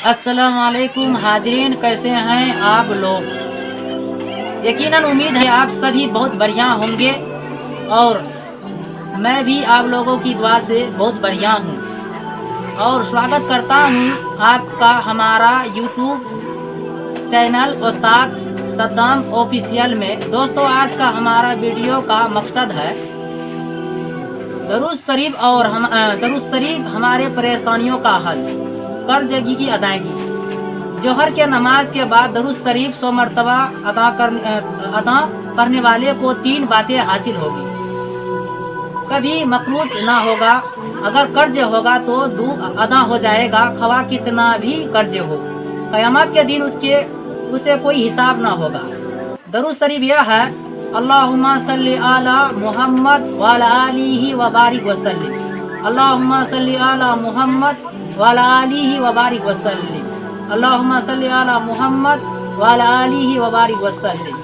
السلام علیکم حاضرین، کیسے ہیں آپ لوگ؟ یقیناً امید ہے آپ سبھی بہت بڑھیا ہوں گے اور میں بھی آپ لوگوں کی دعا سے بہت بڑھیا ہوں اور سواگت کرتا ہوں آپ کا ہمارا یوٹیوب چینل استاد صدام آفیشیل میں۔ دوستو، آج کا ہمارا ویڈیو کا مقصد ہے درود شریف ہمارے پریشانیوں کا حل، قرض کی ادائیگی۔ جوہر کے نماز کے بعد درود شریف 100 مرتبہ ادا کرنے والے کو 3 باتیں حاصل ہوگی۔ کبھی مقروض نہ ہوگا، اگر قرض ہوگا تو ادا ہو جائے گا، خواہ کتنا بھی قرض ہو۔ قیامت کے دن اسے کوئی حساب نہ ہوگا۔ درود شریف یہ ہے: اللہم صلی علی محمد وعلی آلہ وبارک وسلم، اللہم صلی علی محمد وعلی آلہ وبارک وسلم، اللہم صلی علی محمد وعلی آلہ وبارک وسلم۔